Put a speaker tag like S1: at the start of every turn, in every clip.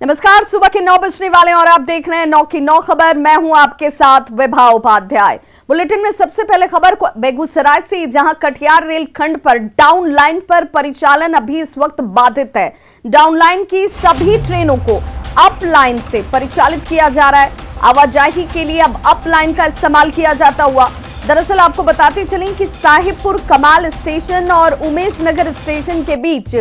S1: नमस्कार, सुबह के 9 बजने वाले और आप देख रहे हैं 9 की 9 खबर। मैं हूं आपके साथ विभा उपाध्याय। बुलेटिन में सबसे पहले खबर बेगूसराय से, जहां कटिहार रेलखंड पर डाउन लाइन पर परिचालन अभी इस वक्त बाधित है। डाउन लाइन की सभी ट्रेनों को अप लाइन से परिचालित किया जा रहा है। आवाजाही के लिए अब अप लाइन का इस्तेमाल किया जाता हुआ। दरअसल आपको बताते चलें कि साहिबपुर कमाल स्टेशन और उमेश नगर स्टेशन के बीच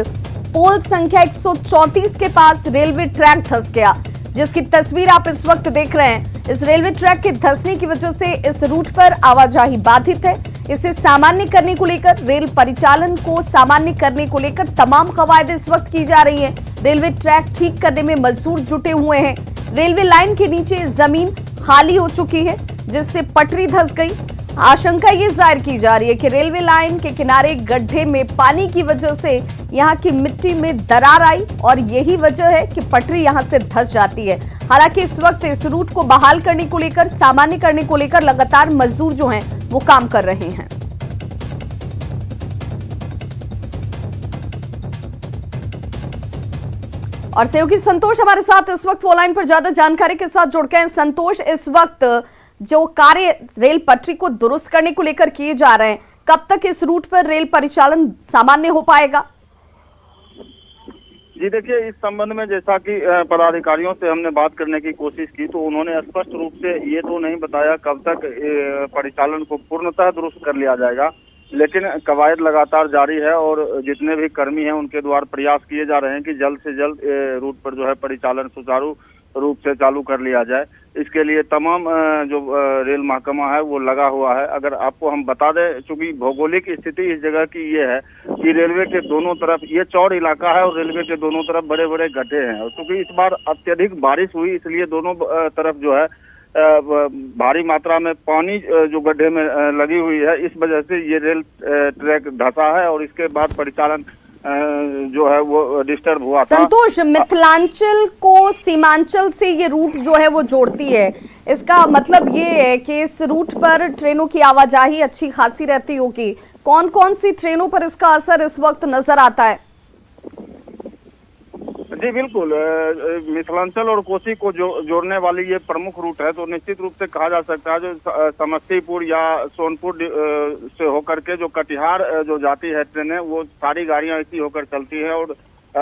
S1: पोल संख्या 134 के पास रेलवे ट्रैक धंस गया, जिसकी तस्वीर आप इस वक्त देख रहे हैं। इस रेलवे ट्रैक के धंसने की वजह से इस रूट पर आवाजाही बाधित है। इसे सामान्य करने को लेकर, रेल परिचालन को सामान्य करने को लेकर तमाम कवायद इस वक्त की जा रही है। रेलवे ट्रैक ठीक करने में मजदूर जुटे हुए हैं। रेलवे लाइन के नीचे जमीन खाली हो चुकी है, जिससे पटरी धंस गई। आशंका ये जाहिर की जा रही है कि रेलवे लाइन के किनारे गड्ढे में पानी की वजह से यहां की मिट्टी में दरार आई और यही वजह है कि पटरी यहां से धंस जाती है। हालांकि इस वक्त इस रूट को बहाल करने को लेकर, सामान्य करने को लेकर लगातार मजदूर जो हैं वो काम कर रहे हैं। और सहयोगी संतोष हमारे साथ इस वक्त वो लाइन पर ज्यादा जानकारी के साथ जुड़ गए हैं। संतोष, इस वक्त जो कार्य रेल पटरी को दुरुस्त करने को लेकर किए जा रहे हैं, कब तक इस रूट पर रेल परिचालन सामान्य हो पाएगा?
S2: जी देखिए, इस संबंध में जैसा कि पदाधिकारियों से हमने बात करने की कोशिश की तो उन्होंने स्पष्ट रूप से ये तो नहीं बताया कब तक परिचालन को पूर्णतः दुरुस्त कर लिया जाएगा, लेकिन कवायद लगातार जारी है और जितने भी कर्मी हैं उनके द्वारा प्रयास किए जा रहे हैं कि जल्द से जल्द रूट पर जो है परिचालन सुचारू रूप से चालू कर लिया जाए। इसके लिए तमाम जो रेल महकमा है वो लगा हुआ है। अगर आपको हम बता दें, चूंकि भौगोलिक स्थिति इस जगह की ये है कि रेलवे के दोनों तरफ ये चौड़ इलाका है और रेलवे के दोनों तरफ बड़े बड़े गड्ढे हैं। और चूंकि इस बार अत्यधिक बारिश हुई, इसलिए दोनों तरफ जो है भारी मात्रा में पानी जो गड्ढे में लगी हुई है, इस वजह से ये रेल ट्रैक धंसा है और इसके बाद परिचालन जो है वो डिस्टर्ब हुआ था।
S1: संतोष, मिथिलांचल को सीमांचल से ये रूट जो है वो जोड़ती है। इसका मतलब ये है कि इस रूट पर ट्रेनों की आवाजाही अच्छी खासी रहती होगी। कौन कौन सी ट्रेनों पर इसका असर इस वक्त नजर आता है?
S2: जी बिल्कुल, मिथिलांचल और कोसी को जोड़ने वाली ये प्रमुख रूट है, तो निश्चित रूप से कहा जा सकता है जो समस्तीपुर या सोनपुर से होकर के जो कटिहार जो जाती है ट्रेनें, वो सारी गाड़ियां इसी होकर चलती है। और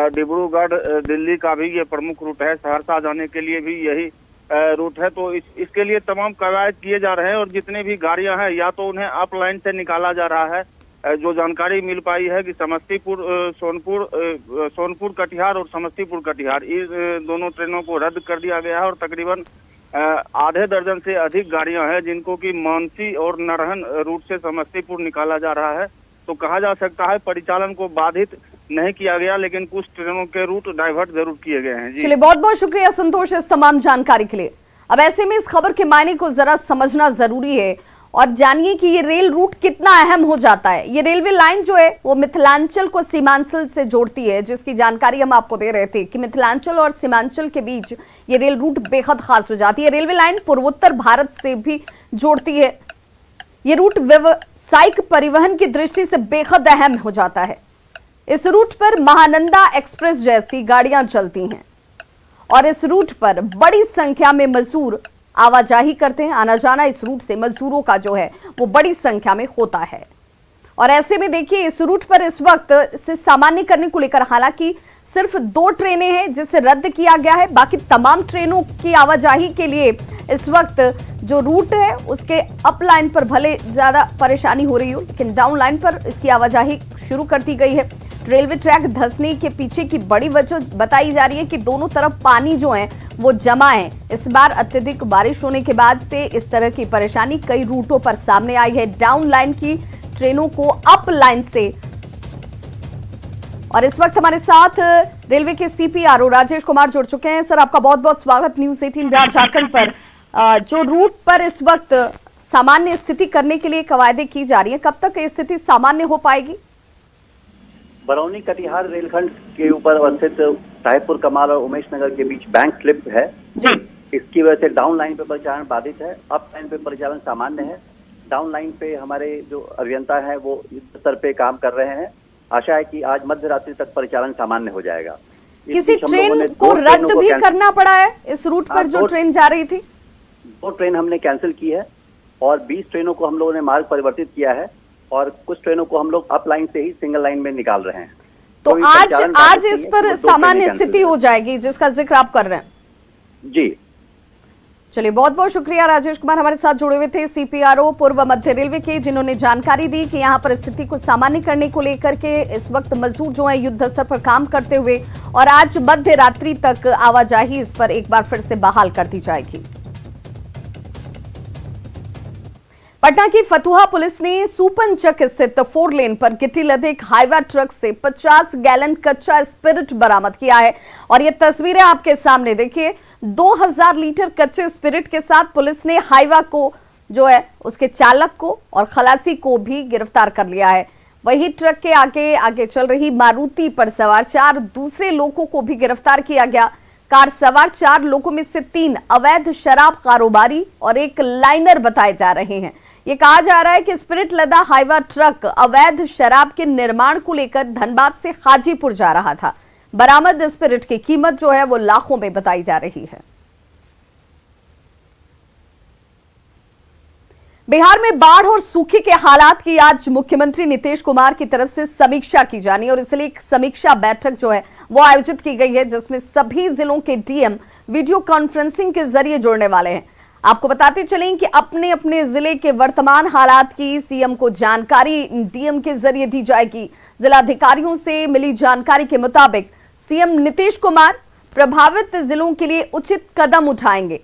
S2: डिब्रूगढ़ दिल्ली का भी ये प्रमुख रूट है, सहरसा जाने के लिए भी यही रूट है। तो इसके लिए तमाम कवायद किए जा रहे हैं और जितनी भी गाड़ियां हैं या तो उन्हें अप लाइन से निकाला जा रहा है। जो जानकारी मिल पाई है कि समस्तीपुर सोनपुर कटिहार और समस्तीपुर कटिहार, इस दोनों ट्रेनों को रद्द कर दिया गया है और तकरीबन आधे दर्जन से अधिक गाड़ियां हैं जिनको कि मानसी और नरहन रूट से समस्तीपुर निकाला जा रहा है। तो कहा जा सकता है परिचालन को बाधित नहीं किया गया, लेकिन कुछ ट्रेनों के रूट डाइवर्ट जरूर किए गए हैं।
S1: चलिए, बहुत बहुत शुक्रिया संतोष इस तमाम जानकारी के लिए। अब ऐसे में इस खबर के मायने को जरा समझना जरूरी है और जानिए कि ये रेल रूट कितना अहम हो जाता है। ये रेलवे लाइन जो है वो मिथिलांचल को सीमांचल से जोड़ती है, जिसकी जानकारी हम आपको दे रहे थे कि मिथिलांचल और सीमांचल के बीच ये रेल रूट बेहद खास हो जाती है। रेलवे लाइन पूर्वोत्तर भारत से भी जोड़ती है। ये रूट व्यावसायिक परिवहन की दृष्टि से बेहद अहम हो जाता है। इस रूट पर महानंदा एक्सप्रेस जैसी गाड़ियां चलती हैं और इस रूट पर बड़ी संख्या में मजदूर आवाजाही करते हैं। आना जाना इस रूट से मजदूरों का जो है वो बड़ी संख्या में होता है। और ऐसे में देखिए, इस रूट पर इस वक्त इसे सामान्य करने को लेकर हालांकि सिर्फ 2 ट्रेनें हैं जिसे रद्द किया गया है। बाकी तमाम ट्रेनों की आवाजाही के लिए इस वक्त जो रूट है उसके अप लाइन पर भले ज्यादा परेशानी हो रही हो, लेकिन डाउन लाइन पर इसकी आवाजाही शुरू कर दी गई है। रेलवे ट्रैक धंसने के पीछे की बड़ी वजह बताई जा रही है कि दोनों तरफ पानी जो है वो जमा है। इस बार अत्यधिक बारिश होने के बाद से इस तरह की परेशानी कई रूटों पर सामने आई है। डाउन लाइन की ट्रेनों को अप लाइन से। और इस वक्त हमारे साथ रेलवे के CPRO राजेश कुमार जुड़ चुके हैं। सर, आपका बहुत बहुत स्वागत न्यूज़ 18 बिहार झारखंड पर। जो रूट पर इस वक्त सामान्य स्थिति करने के लिए कवायदें की जा रही है, कब तक स्थिति सामान्य हो पाएगी?
S3: बरौनी कटिहार रेलखंड के ऊपर अवस्थित साहिबपुर कमाल और उमेश नगर के बीच बैंक स्लिप है जी। इसकी वजह से डाउन लाइन पे परिचालन बाधित है, अप लाइन पे परिचालन सामान्य है। डाउन लाइन पे हमारे जो अभियंता है वो युद्ध स्तर पे काम कर रहे हैं। आशा है कि आज मध्य रात्रि तक परिचालन सामान्य हो जाएगा। इस
S1: किसी
S3: बीच हम लोगों ने
S1: ट्रेन को
S3: दो ट्रेनों
S1: रद्द
S3: को
S1: भी
S3: कैंसिल-
S1: करना पड़ा है इस रूट पर
S3: हाँ,
S1: जो
S3: दो-
S1: ट्रेन जा रही थी?
S3: 2 ट्रेन हमने कैंसिल की है और 20 ट्रेनों को हम लोगों ने मार्ग परिवर्तित किया है और कुछ ट्रेनों को हम लोग अप लाइन से ही सिंगल लाइन में निकाल रहे हैं।
S1: तो
S3: कोई
S1: आज
S3: परिचालन
S1: आज
S3: बाधित
S1: इस
S3: नहीं है,
S1: पर
S3: केवल 2 ट्रेनें
S1: सामान्य
S3: कैंसिल
S1: स्थिति
S3: हैं।
S1: हो जाएगी जिसका जिक्र आप कर रहे हैं।
S3: जी,
S1: चलिए, बहुत बहुत शुक्रिया राजेश कुमार हमारे साथ जुड़े हुए थे, सीपीआरओ पूर्व मध्य रेलवे के, जिन्होंने जानकारी दी कि यहां पर स्थिति को सामान्य करने को लेकर के इस वक्त मजदूर जो है युद्ध स्तर पर काम करते हुए और आज मध्य रात्रि तक आवाजाही इस पर एक बार फिर से बहाल कर दी जाएगी। पटना की फतुहा पुलिस ने सुपनचक स्थित 4 लेन पर गिट्टी लदे एक हाईवा ट्रक से 50 गैलन कच्चा स्पिरिट बरामद किया है और ये तस्वीरें आपके सामने देखिए। 2000 लीटर कच्चे स्पिरिट के साथ पुलिस ने हाईवा को जो है उसके चालक को और खलासी को भी गिरफ्तार कर लिया है। वही ट्रक के आगे आगे चल रही मारुति पर सवार 4 दूसरे लोगों को भी गिरफ्तार किया गया। कार सवार 4 लोगों में से 3 अवैध शराब कारोबारी और एक लाइनर बताए जा रहे हैं। ये कहा जा रहा है कि स्पिरिट लदा हाईवा ट्रक अवैध शराब के निर्माण को लेकर धनबाद से हाजीपुर जा रहा था। बरामद स्पिरिट की कीमत जो है वो लाखों में बताई जा रही है। बिहार में बाढ़ और सूखे के हालात की आज मुख्यमंत्री नीतीश कुमार की तरफ से समीक्षा की जानी और इसलिए एक समीक्षा बैठक जो है वो आयोजित की गई है, जिसमें सभी जिलों के डीएम वीडियो कॉन्फ्रेंसिंग के जरिए जुड़ने वाले हैं। आपको बताते चलें कि अपने अपने जिले के वर्तमान हालात की सीएम को जानकारी डीएम के जरिए दी जाएगी। जिलाधिकारियों से मिली जानकारी के मुताबिक सीएम नीतीश कुमार प्रभावित जिलों के लिए उचित कदम उठाएंगे।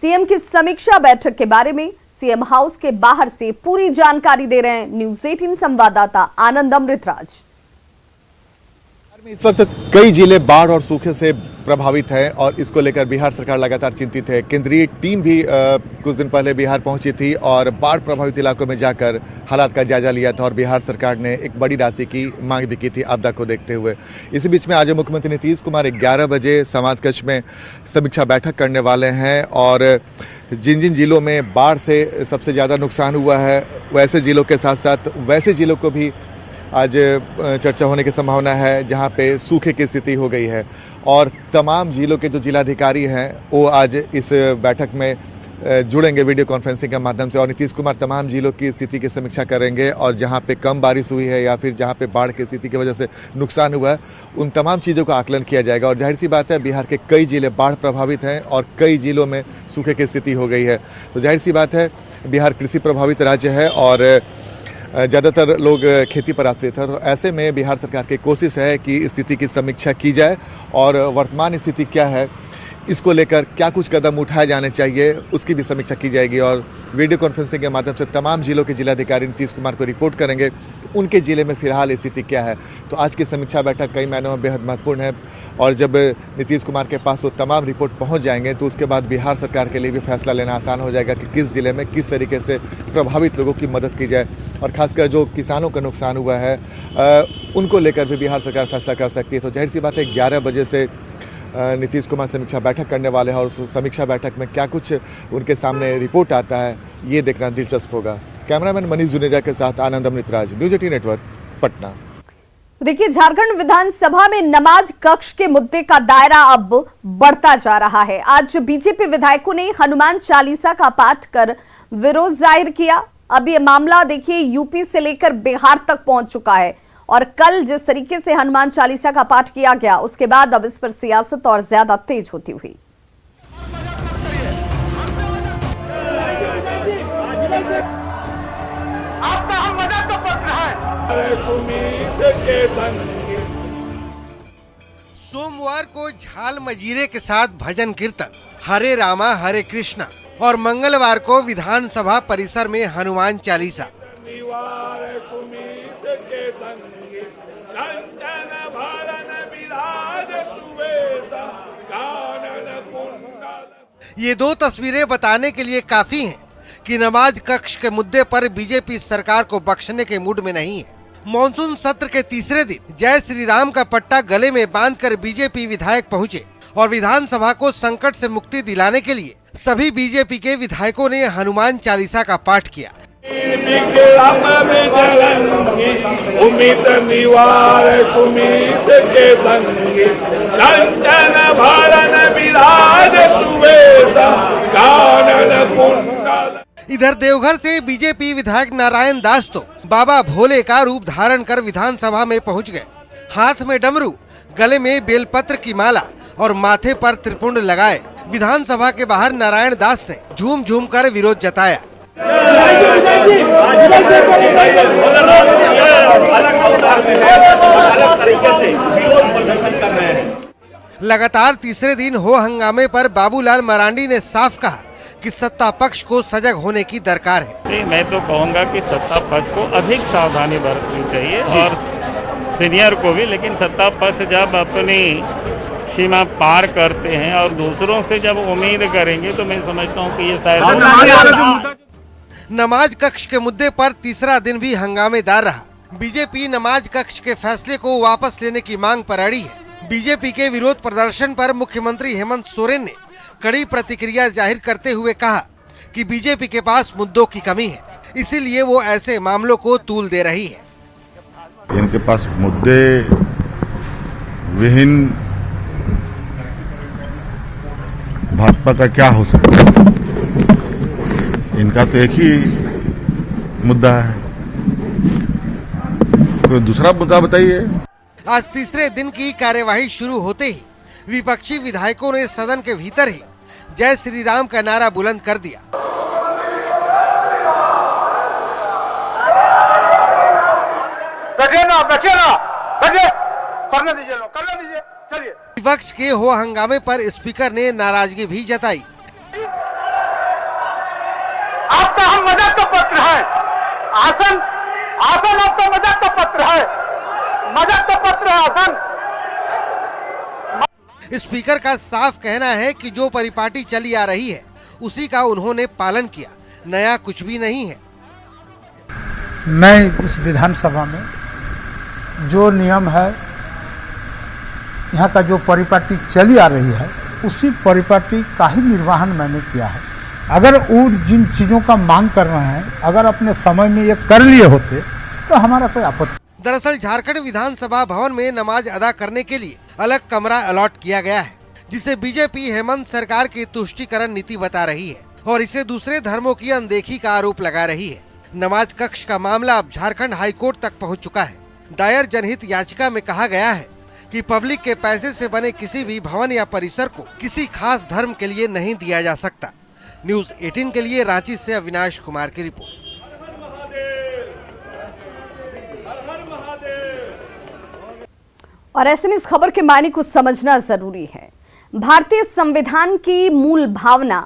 S1: सीएम की समीक्षा बैठक के बारे में सीएम हाउस के बाहर से पूरी जानकारी दे रहे हैं न्यूज़ 18 संवाददाता आनंद अमृतराज।
S4: इस वक्त कई जिले बाढ़ और सूखे से प्रभावित हैं और इसको लेकर बिहार सरकार लगातार चिंतित है। केंद्रीय टीम भी कुछ दिन पहले बिहार पहुंची थी और बाढ़ प्रभावित इलाकों में जाकर हालात का जायजा लिया था और बिहार सरकार ने एक बड़ी राशि की मांग भी की थी आपदा को देखते हुए। इसी बीच में आज मुख्यमंत्री नीतीश कुमार 11 बजे समाजकक्ष में समीक्षा बैठक करने वाले हैं और जिन जिन जिलों में बाढ़ से सबसे ज़्यादा नुकसान हुआ है वैसे जिलों के साथ साथ वैसे जिलों को भी आज चर्चा होने की संभावना है जहां पे सूखे की स्थिति हो गई है और तमाम जिलों के जो जिलाधिकारी हैं वो आज इस बैठक में जुड़ेंगे वीडियो कॉन्फ्रेंसिंग के माध्यम से और नीतीश कुमार तमाम जिलों की स्थिति की समीक्षा करेंगे और जहां पे कम बारिश हुई है या फिर जहां पे बाढ़ की स्थिति की वजह से नुकसान हुआ है उन तमाम चीज़ों का आकलन किया जाएगा। और जाहिर सी बात है बिहार के कई जिले बाढ़ प्रभावित हैं और कई जिलों में सूखे की स्थिति हो गई है, तो जाहिर सी बात है बिहार कृषि प्रभावित राज्य है और ज़्यादातर लोग खेती पर आश्रित है। और ऐसे में बिहार सरकार की कोशिश है कि स्थिति की समीक्षा की जाए और वर्तमान स्थिति क्या है इसको लेकर क्या कुछ कदम उठाए जाने चाहिए उसकी भी समीक्षा की जाएगी और वीडियो कॉन्फ्रेंसिंग के माध्यम से तमाम जिलों के जिलाधिकारी नीतीश कुमार को रिपोर्ट करेंगे उनके जिले में फिलहाल स्थिति क्या है। तो आज की समीक्षा बैठक कई मायनों में बेहद महत्वपूर्ण है और जब नीतीश कुमार के पास वो तमाम रिपोर्ट पहुंच जाएंगे तो उसके बाद बिहार सरकार के लिए भी फैसला लेना आसान हो जाएगा कि किस जिले में किस तरीके से प्रभावित लोगों की मदद की जाए और खासकर जो किसानों का नुकसान हुआ है उनको लेकर भी बिहार सरकार फैसला कर सकती है। तो जाहिर सी बात है 11 बजे से नीतीश कुमार समीक्षा बैठक करने वाले हैं और उस समीक्षा बैठक में क्या कुछ उनके सामने रिपोर्ट आता है ये देखना दिलचस्प होगा। कैमरामैन मनीष जुनेजा के साथ आनंद अमृतराज, न्यूज़ 18 नेटवर्क, पटना।
S1: देखिए, झारखंड विधानसभा में नमाज कक्ष के मुद्दे का दायरा अब बढ़ता जा रहा है। आज बीजेपी विधायकों ने हनुमान चालीसा का पाठ कर विरोध जाहिर किया। अब ये मामला देखिए यूपी से लेकर बिहार तक पहुंच चुका है और कल जिस तरीके से हनुमान चालीसा का पाठ किया गया उसके बाद अब इस पर सियासत और ज्यादा तेज होती हुई।
S5: आपका हम मदद तो पड़ रहा है। सोमवार को झाल मजीरे के साथ भजन कीर्तन, हरे रामा हरे कृष्णा और मंगलवार को विधानसभा परिसर में हनुमान चालीसा। ये 2 तस्वीरें बताने के लिए काफी हैं कि नमाज कक्ष के मुद्दे पर बीजेपी सरकार को बख्शने के मूड में नहीं है। मॉनसून सत्र के तीसरे दिन जय श्री राम का पट्टा गले में बांधकर बीजेपी विधायक पहुंचे और विधानसभा को संकट से मुक्ति दिलाने के लिए सभी बीजेपी के विधायकों ने हनुमान चालीसा का पाठ किया।
S6: विक्रम विजयंगी उमित निवार सुमित के संगी कंचन भरण विराज सुवेशा कानन कुंडल।
S5: इधर देवघर से बीजेपी विधायक नारायण दास तो बाबा भोले का रूप धारण कर विधानसभा में पहुंच गए। हाथ में डमरू, गले में बेलपत्र की माला और माथे पर त्रिपुंड लगाए विधानसभा के बाहर नारायण दास ने झूम झूम कर विरोध जताया। लगातार तीसरे दिन हो हंगामे पर बाबूलाल मरांडी ने साफ कहा कि सत्ता पक्ष को सजग होने की दरकार है।
S7: मैं तो कहूँगा कि सत्ता पक्ष को अधिक सावधानी बरतनी चाहिए और सीनियर को भी, लेकिन सत्ता पक्ष जब अपनी सीमा पार करते हैं और दूसरों से जब उम्मीद करेंगे तो मैं समझता हूँ कि ये शायद।
S5: नमाज कक्ष के मुद्दे पर तीसरा दिन भी हंगामेदार रहा। बीजेपी नमाज कक्ष के फैसले को वापस लेने की मांग पर अड़ी है। बीजेपी के विरोध प्रदर्शन पर मुख्यमंत्री हेमंत सोरेन ने कड़ी प्रतिक्रिया जाहिर करते हुए कहा कि बीजेपी के पास मुद्दों की कमी है, इसीलिए वो ऐसे मामलों को तूल दे रही है।
S8: इनके पास मुद्दे विहीन भाजपा का क्या हो सकता है? इनका तो एक ही मुद्दा है, कोई दूसरा मुद्दा बताइए।
S5: आज तीसरे दिन की कार्यवाही शुरू होते ही विपक्षी विधायकों ने सदन के भीतर ही जय श्री राम का नारा बुलंद कर दिया। विपक्ष के हो हंगामे पर स्पीकर ने नाराजगी भी जताई।
S9: आपका हम मजाक का पत्र है, आसन आपका मजाक का पत्र है, मजाक का पत्र है आसन।
S5: स्पीकर का साफ कहना है कि जो परिपाटी चली आ रही है उसी का उन्होंने पालन किया, नया कुछ भी नहीं है।
S10: मैं इस विधानसभा में जो नियम है, यहाँ का जो परिपाटी चली आ रही है उसी परिपाटी का ही निर्वहन मैंने किया है। अगर वो जिन चीजों का मांग कर रहे हैं, अगर अपने समय में ये कर लिए होते तो हमारा कोई आपत्ति।
S5: दरअसल झारखंड विधानसभा भवन में नमाज अदा करने के लिए अलग कमरा अलॉट किया गया है, जिसे बीजेपी हेमंत सरकार की तुष्टीकरण नीति बता रही है और इसे दूसरे धर्मों की अनदेखी का आरोप लगा रही है। नमाज कक्ष का मामला अब झारखंड हाईकोर्ट तक पहुंच चुका है। दायर जनहित याचिका में कहा गया है कि पब्लिक के पैसे से बने किसी भी भवन या परिसर को किसी खास धर्म के लिए नहीं दिया जा सकता। न्यूज 18 के लिए रांची से अविनाश कुमार की रिपोर्ट।
S1: और ऐसे में इस खबर के मायने को समझना जरूरी है। भारतीय संविधान की मूल भावना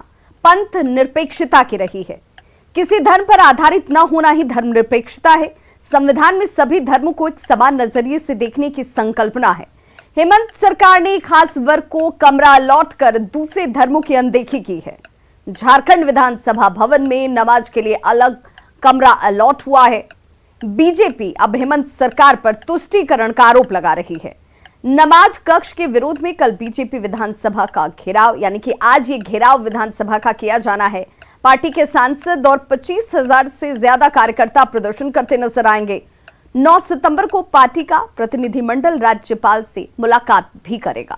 S1: पंथ निरपेक्षता की रही है। किसी धर्म पर आधारित न होना ही धर्मनिरपेक्षता है। संविधान में सभी धर्मों को एक समान नजरिए से देखने की संकल्पना है। हेमंत सरकार ने खास वर्ग को कमरा अलॉट कर दूसरे धर्मों की अनदेखी की है। झारखंड विधानसभा भवन में नमाज के लिए अलग कमरा अलॉट हुआ है। बीजेपी अब हेमंत सरकार पर तुष्टीकरण का आरोप लगा रही है। नमाज कक्ष के विरोध में कल बीजेपी विधानसभा का घेराव, यानी कि आज ये घेराव विधानसभा का किया जाना है। पार्टी के सांसद और 25,000 से ज्यादा कार्यकर्ता प्रदर्शन करते नजर आएंगे। 9 सितंबर को पार्टी का प्रतिनिधिमंडल राज्यपाल से मुलाकात भी करेगा।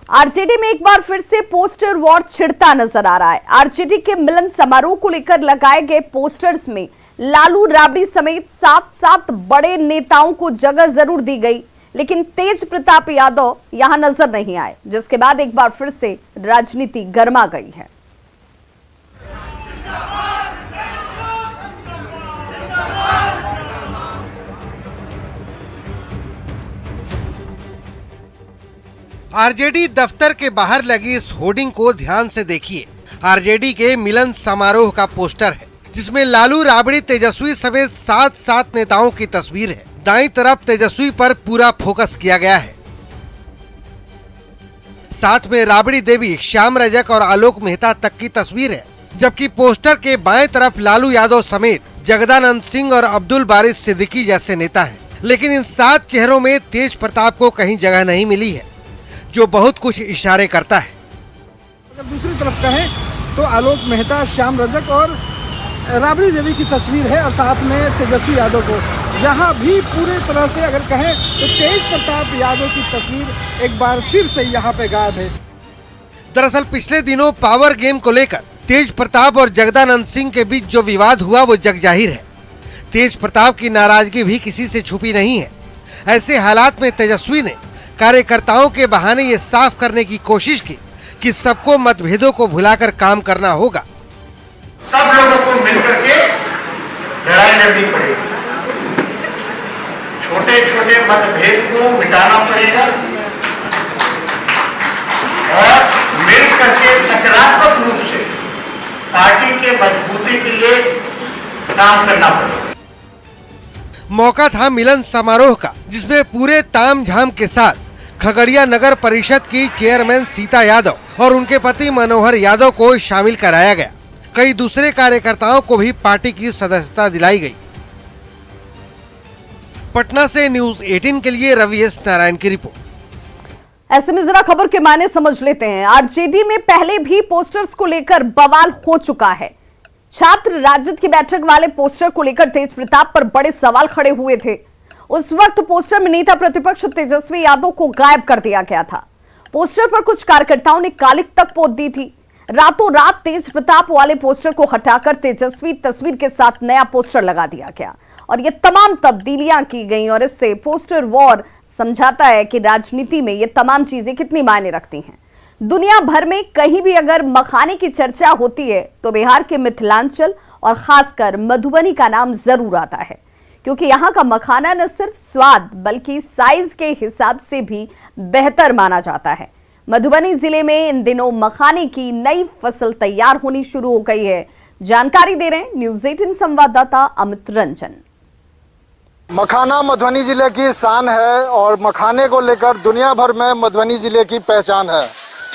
S1: आरजेडी में एक बार फिर से पोस्टर वॉर छिड़ता नजर आ रहा है। आरजेडी के मिलन समारोह को लेकर लगाए गए पोस्टर्स में लालू राबड़ी समेत 7 बड़े नेताओं को जगह जरूर दी गई, लेकिन तेज प्रताप यादव यहां नजर नहीं आए, जिसके बाद एक बार फिर से राजनीति गर्मा गई है।
S5: आरजेडी दफ्तर के बाहर लगी इस होर्डिंग को ध्यान से देखिए। आरजेडी के मिलन समारोह का पोस्टर है, जिसमें लालू राबड़ी तेजस्वी समेत 7 नेताओं की तस्वीर है। दाईं तरफ तेजस्वी पर पूरा फोकस किया गया है। साथ में राबड़ी देवी, श्याम रजक और आलोक मेहता तक की तस्वीर है, जबकि पोस्टर के बाएं तरफ लालू यादव समेत जगदानंद सिंह और अब्दुल बारिश सिद्दीकी जैसे नेता हैं। लेकिन इन 7 चेहरों में तेज प्रताप को कहीं जगह नहीं मिली है, जो बहुत कुछ इशारे करता है।
S9: अगर दूसरी तरफ कहें तो आलोक मेहता, श्याम रजक और
S11: राबड़ी देवी की तस्वीर है और साथ में तेजस्वी यादव को, यहाँ भी पूरे तरह से अगर कहें तो तेज प्रताप यादव की तस्वीर एक बार फिर से यहाँ पे गायब है।
S5: दरअसल पिछले दिनों पावर गेम को लेकर तेज प्रताप और जगदानंद सिंह के बीच जो विवाद हुआ वो जग जाहिर है। तेज प्रताप की नाराजगी भी किसी से छुपी नहीं है। ऐसे हालात में तेजस्वी ने कार्यकर्ताओं के बहाने ये साफ करने की कोशिश की कि सबको मतभेदों को भुलाकर काम करना होगा।
S9: सब लोगों को मिलकर के लड़ाई लड़नी पड़ेगी, छोटे छोटे मतभेद को मिटाना पड़ेगा और मिलकर के सकारात्मक रूप से पार्टी के मजबूती के लिए काम करना पड़ेगा।
S5: मौका था मिलन समारोह का, जिसमें पूरे तामझाम के साथ खगड़िया नगर परिषद की चेयरमैन सीता यादव और उनके पति मनोहर यादव को शामिल कराया गया। कई दूसरे कार्यकर्ताओं को भी पार्टी की सदस्यता दिलाई गई। पटना से न्यूज 18 के लिए रवि एस नारायण की रिपोर्ट।
S1: ऐसे में जरा खबर के मायने समझ लेते हैं। आरजेडी में पहले भी पोस्टर्स को लेकर बवाल हो चुका है। छात्र राजद की बैठक वाले पोस्टर को लेकर तेज प्रताप पर बड़े सवाल खड़े हुए थे। उस वक्त पोस्टर में नेता प्रतिपक्ष तेजस्वी यादव को गायब कर दिया गया था। पोस्टर पर कुछ कार्यकर्ताओं ने कालिख तक पोत दी थी। रातों रात तेज प्रताप वाले पोस्टर को हटाकर तेजस्वी तस्वीर के साथ नया पोस्टर लगा दिया गया और ये तमाम तब्दीलियां की गई और इससे पोस्टर वॉर समझाता है कि राजनीति में ये तमाम चीजें कितनी मायने रखती हैं। दुनिया भर में कहीं भी अगर मखाने की चर्चा होती है तो बिहार के मिथिलांचल और खासकर मधुबनी का नाम जरूर आता है, क्योंकि यहाँ का मखाना न सिर्फ स्वाद बल्कि साइज के हिसाब से भी बेहतर माना जाता है। मधुबनी जिले में इन दिनों मखाने की नई फसल तैयार होनी शुरू हो गई है। जानकारी दे रहे हैं न्यूज 18 संवाददाता अमित रंजन।
S12: मखाना मधुबनी जिले की शान है और मखाने को लेकर दुनिया भर में मधुबनी जिले की पहचान है।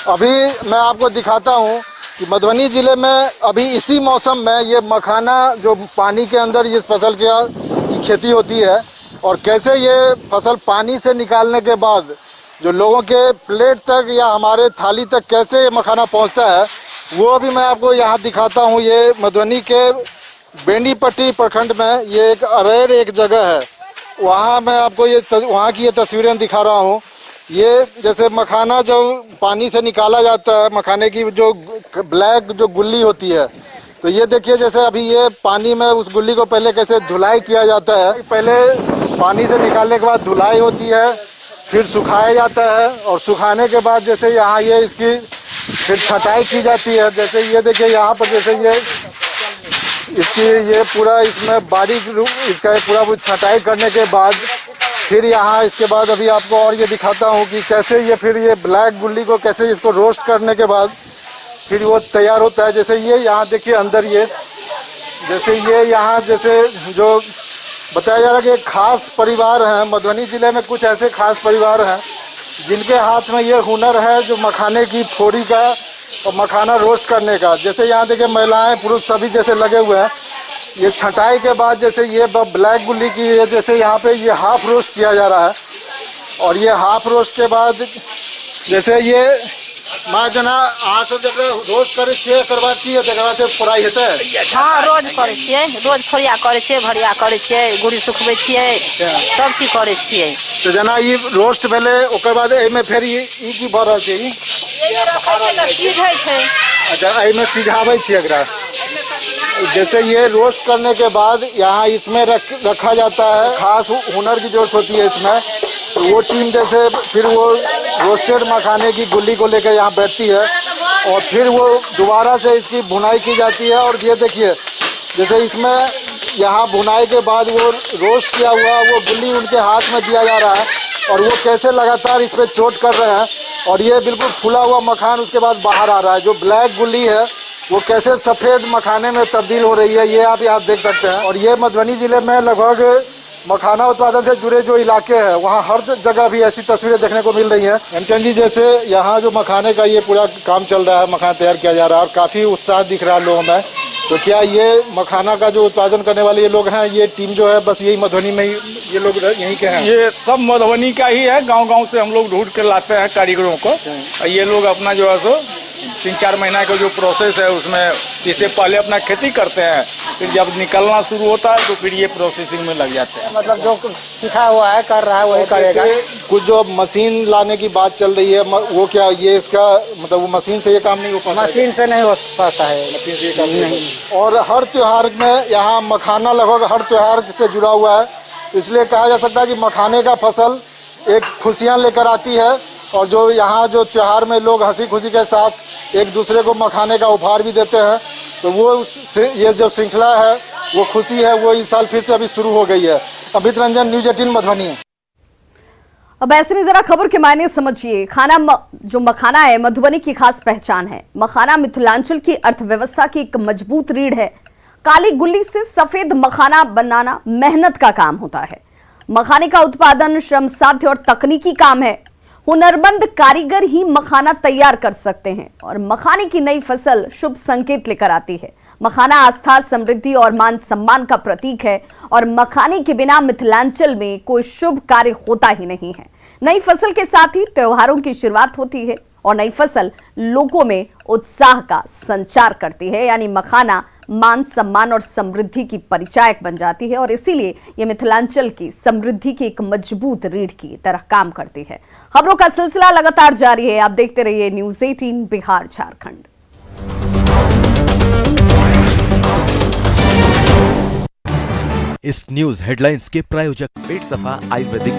S12: अभी मैं आपको दिखाता हूं कि मधुबनी जिले में अभी इसी मौसम में ये मखाना जो पानी के अंदर इस फसल की खेती होती है और कैसे ये फसल पानी से निकालने के बाद जो लोगों के प्लेट तक या हमारे थाली तक कैसे ये मखाना पहुंचता है वो अभी मैं आपको यहाँ दिखाता हूँ। ये मधुबनी के बेंडीपट्टी प्रखंड में ये एक अरेर एक जगह है, वहाँ मैं आपको ये वहाँ की ये तस्वीरें दिखा रहा हूँ। ये जैसे मखाना जब पानी से निकाला जाता है, मखाने की जो ब्लैक जो गुल्ली होती है, तो ये देखिए जैसे अभी ये पानी में उस गुल्ली को पहले कैसे धुलाई किया जाता है। पहले पानी से निकालने के बाद धुलाई होती है, फिर सुखाया जाता है और सुखाने के बाद जैसे यहाँ ये इसकी फिर छटाई की जाती है। जैसे ये देखिए यहाँ पर जैसे ये इसकी ये पूरा इसमें बारीक रूप इसका पूरा छटाई करने के बाद फिर यहाँ इसके बाद अभी आपको और ये दिखाता हूँ कि कैसे ये फिर ये ब्लैक गुल्ली को कैसे इसको रोस्ट करने के बाद फिर वो तैयार होता है। जैसे ये यहाँ देखिए अंदर ये जैसे ये यहाँ जैसे जो बताया जा रहा है कि एक खास परिवार है मधुबनी जिले में, कुछ ऐसे खास परिवार हैं जिनके हाथ में ये हुनर है जो मखाने की फोड़ी का और मखाना रोस्ट करने का। जैसे यहाँ देखिए महिलाएं पुरुष सभी जैसे लगे हुए हैं। ये छटाई के बाद जैसे ये ब्लैक गुल्ली की ये जैसे यहाँ पे ये हाफ रोस्ट किया जा रहा है और ये हाफ रोस्ट के बाद जैसे ये माँ जना आज रोस्ट करे छे करवा छिए तकर बाद फ्राई हेतै।
S13: हाँ रोज करे छिए, रोज फ्राई करे छिए, भरिया करे छिए, गुड़ी सुखबै छिए, सब चीज करे छिए।
S12: तो जना ये रोस्ट भेले ओकर बाद एमे फिर ई की भ रहल छै ई
S13: सीझै छै।
S12: अच्छा एमे सिझाबै छी एकरा। जैसे ये रोस्ट करने के बाद यहाँ इसमें रखा जाता है, खास हुनर की जरूरत होती है इसमें। तो वो टीम जैसे फिर वो रोस्टेड मखाने की गुल्ली को लेकर यहाँ बैठती है और फिर वो दोबारा से इसकी भुनाई की जाती है। और ये देखिए जैसे इसमें यहाँ भुनाई के बाद वो रोस्ट किया हुआ वो गुल्ली उनके हाथ में दिया जा रहा है और वो कैसे लगातार इस पर चोट कर रहे हैं और ये बिल्कुल फुला हुआ मखान उसके बाद बाहर आ रहा है। जो ब्लैक गुल्ली है वो कैसे सफ़ेद मखाने में तब्दील हो रही है ये आप यहाँ देख सकते हैं। और ये मधुबनी जिले में लगभग मखाना उत्पादन से जुड़े जो इलाके हैं वहाँ हर जगह भी ऐसी तस्वीरें देखने को मिल रही हैं। हेमचंद जी जैसे यहाँ जो मखाने का ये पूरा काम चल रहा है, मखाना तैयार किया जा रहा है और काफ़ी उत्साह दिख रहा है लोगों में, तो क्या ये मखाना का जो उत्पादन करने वाले ये लोग हैं, ये टीम जो है बस यही मधुबनी में ये लोग यहीं के हैं? ये
S6: सब मधुबनी का ही है, गांव-गांव से हम लोग ढूंढ कर लाते हैं कारीगरों को। ये लोग अपना जो है सो 3-4 महीना का जो प्रोसेस है उसमें इससे पहले अपना खेती करते हैं फिर जब निकलना शुरू होता है तो फिर ये प्रोसेसिंग में लग जाते हैं।
S11: मतलब जो सीखा हुआ है कर रहा है वही करेगा।
S12: कुछ जो मशीन लाने की बात चल रही है वो क्या ये इसका मतलब वो मशीन से ये काम नहीं हो पाता?
S11: मशीन से नहीं हो पाता है।
S12: मशीन से ये काम नहीं। और हर त्योहार में यहाँ मखाना लगभग हर त्योहार से जुड़ा हुआ है, इसलिए कहा जा सकता है कि मखाने का फसल एक खुशियाँ लेकर आती है। और जो यहाँ जो त्योहार में लोग हंसी खुशी के साथ एक दूसरे को मखाने का उपहार भी देते हैं, तो वो ये जो श्रृंखला है वो खुशी है वो इस साल फिर से अभी शुरू हो गई है। अमित रंजन, न्यूज 18 मधुबनी।
S1: अब ऐसे में जरा खबर के मायने समझिए। जो मखाना है मधुबनी की खास पहचान है। मखाना मिथिलांचल की अर्थव्यवस्था की एक मजबूत रीढ़ है। काली गुल्ली से सफेद मखाना बनाना मेहनत का काम होता है। मखाने का उत्पादन श्रम साध्य और तकनीकी काम है। हुनरमंद कारीगर ही मखाना तैयार कर सकते हैं और मखाने की नई फसल शुभ संकेत लेकर आती है। मखाना आस्था, समृद्धि और मान सम्मान का प्रतीक है और मखाने के बिना मिथिलांचल में कोई शुभ कार्य होता ही नहीं है। नई फसल के साथ ही त्योहारों की शुरुआत होती है और नई फसल लोगों में उत्साह का संचार करती है। यानी मखाना मान सम्मान और समृद्धि की परिचायक बन जाती है और इसीलिए ये मिथिलांचल की समृद्धि की एक मजबूत रीढ़ की तरह काम करती है। खबरों का सिलसिला लगातार जारी है। आप देखते रहिए न्यूज 18 बिहार झारखंड।
S14: इस न्यूज हेडलाइंस के प्रायोजक पेट सफा आयुर्वेदिक